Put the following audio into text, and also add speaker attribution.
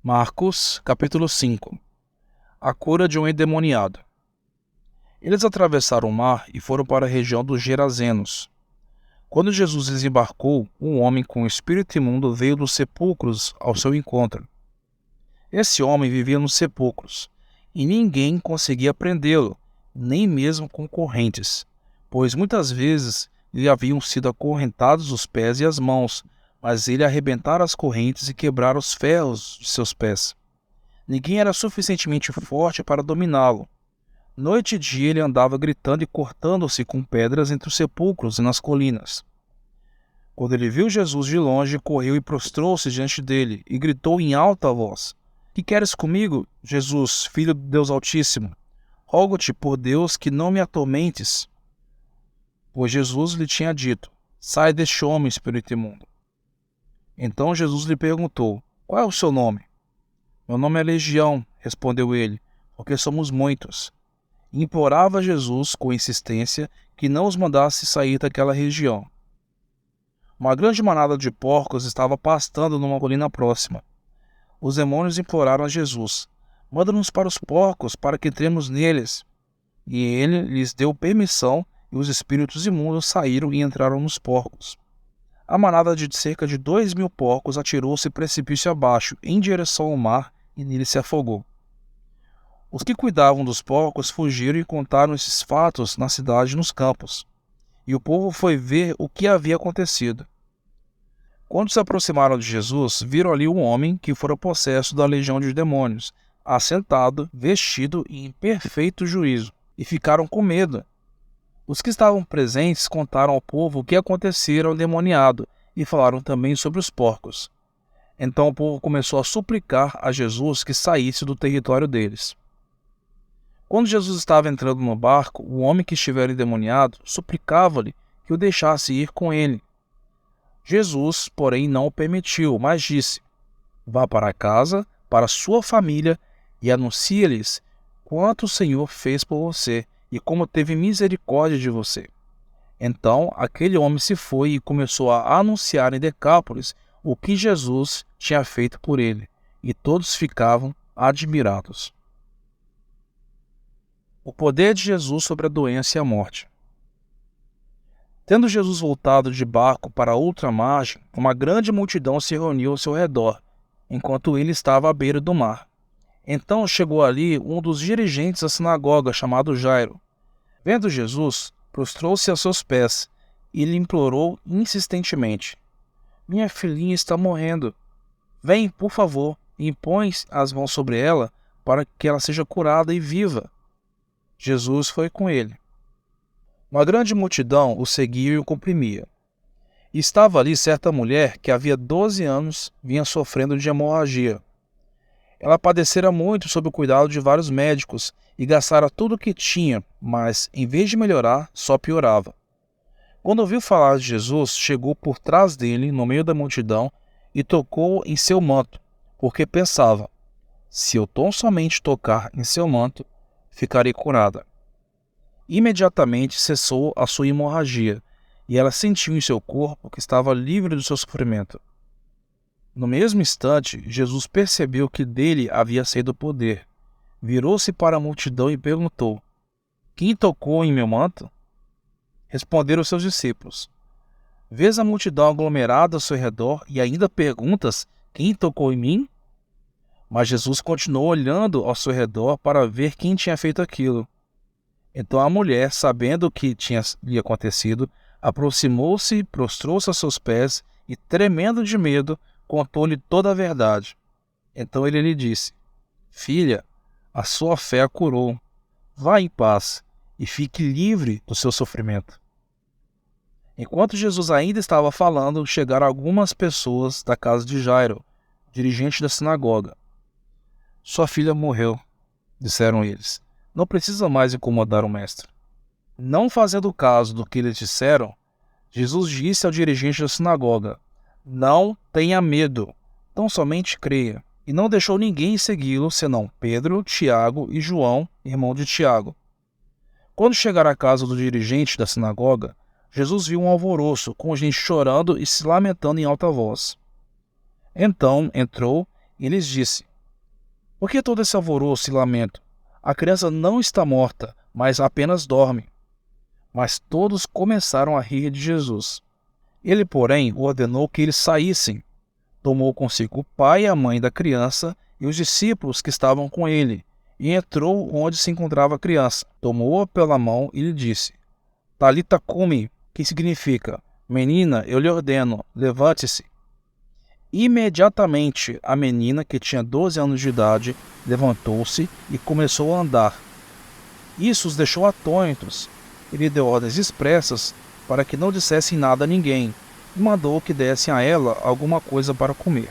Speaker 1: Marcos, capítulo 5. A cura de um endemoniado. Eles atravessaram o mar e foram para a região dos Gerazenos. Quando Jesus desembarcou, um homem com espírito imundo veio dos sepulcros ao seu encontro. Esse homem vivia nos sepulcros, e ninguém conseguia prendê-lo, nem mesmo com correntes, pois muitas vezes lhe haviam sido acorrentados os pés e as mãos, mas ele arrebentara as correntes e quebrara os ferros de seus pés. Ninguém era suficientemente forte para dominá-lo. Noite e dia ele andava gritando e cortando-se com pedras entre os sepulcros e nas colinas. Quando ele viu Jesus de longe, correu e prostrou-se diante dele e gritou em alta voz: Que queres comigo, Jesus, filho do Deus Altíssimo? Rogo-te por Deus que não me atormentes. Pois Jesus lhe tinha dito: Sai deste homem, espírito imundo. Então Jesus lhe perguntou: Qual é o seu nome? Meu nome é Legião, respondeu ele, porque somos muitos. E implorava a Jesus com insistência que não os mandasse sair daquela região. Uma grande manada de porcos estava pastando numa colina próxima. Os demônios imploraram a Jesus: Manda-nos para os porcos, para que entremos neles. E ele lhes deu permissão, e os espíritos imundos saíram e entraram nos porcos. A manada de cerca de 2.000 porcos atirou-se precipício abaixo, em direção ao mar, e nele se afogou. Os que cuidavam dos porcos fugiram e contaram esses fatos na cidade e nos campos. E o povo foi ver o que havia acontecido. Quando se aproximaram de Jesus, viram ali um homem que fora possesso da legião de demônios, assentado, vestido e em perfeito juízo, e ficaram com medo. Os que estavam presentes contaram ao povo o que acontecera ao endemoniado e falaram também sobre os porcos. Então o povo começou a suplicar a Jesus que saísse do território deles. Quando Jesus estava entrando no barco, o homem que estivera endemoniado suplicava-lhe que o deixasse ir com ele. Jesus, porém, não o permitiu, mas disse: Vá para casa, para sua família, e anuncie-lhes quanto o Senhor fez por você e como teve misericórdia de você. Então aquele homem se foi e começou a anunciar em Decápolis o que Jesus tinha feito por ele, e todos ficavam admirados. O poder de Jesus sobre a doença e a morte. Tendo Jesus voltado de barco para outra margem, uma grande multidão se reuniu ao seu redor, enquanto ele estava à beira do mar. Então chegou ali um dos dirigentes da sinagoga, chamado Jairo. Vendo Jesus, prostrou-se a seus pés e lhe implorou insistentemente: Minha filhinha está morrendo. Vem, por favor, e impõe as mãos sobre ela para que ela seja curada e viva. Jesus foi com ele. Uma grande multidão o seguia e o comprimia. E estava ali certa mulher que havia 12 anos vinha sofrendo de hemorragia. Ela padecera muito sob o cuidado de vários médicos e gastara tudo o que tinha, mas, em vez de melhorar, só piorava. Quando ouviu falar de Jesus, chegou por trás dele, no meio da multidão, e tocou em seu manto, porque pensava: se eu tão somente tocar em seu manto, ficarei curada. Imediatamente cessou a sua hemorragia, e ela sentiu em seu corpo que estava livre do seu sofrimento. No mesmo instante, Jesus percebeu que dele havia saído o poder. Virou-se para a multidão e perguntou: Quem tocou em meu manto? Responderam seus discípulos: Vês a multidão aglomerada ao seu redor e ainda perguntas: Quem tocou em mim? Mas Jesus continuou olhando ao seu redor para ver quem tinha feito aquilo. Então a mulher, sabendo o que tinha lhe acontecido, aproximou-se, prostrou-se a seus pés e, tremendo de medo, contou-lhe toda a verdade. Então ele lhe disse: Filha, a sua fé a curou. Vá em paz e fique livre do seu sofrimento. Enquanto Jesus ainda estava falando, chegaram algumas pessoas da casa de Jairo, dirigente da sinagoga. Sua filha morreu, disseram eles. Não precisa mais incomodar o mestre. Não fazendo caso do que eles disseram, Jesus disse ao dirigente da sinagoga: Não tenha medo, tão somente creia. E não deixou ninguém segui-lo, senão Pedro, Tiago e João, irmão de Tiago. Quando chegaram à casa do dirigente da sinagoga, Jesus viu um alvoroço, com gente chorando e se lamentando em alta voz. Então entrou e lhes disse: Por que todo esse alvoroço e lamento? A criança não está morta, mas apenas dorme. Mas todos começaram a rir de Jesus. Ele, porém, ordenou que eles saíssem. Tomou consigo o pai e a mãe da criança e os discípulos que estavam com ele, e entrou onde se encontrava a criança. Tomou-a pela mão e lhe disse: Talita cumi, que significa: Menina, eu lhe ordeno, levante-se. Imediatamente a menina, que tinha 12 anos de idade, levantou-se e começou a andar. Isso os deixou atônitos. Ele deu ordens expressas para que não dissessem nada a ninguém, e mandou que dessem a ela alguma coisa para comer.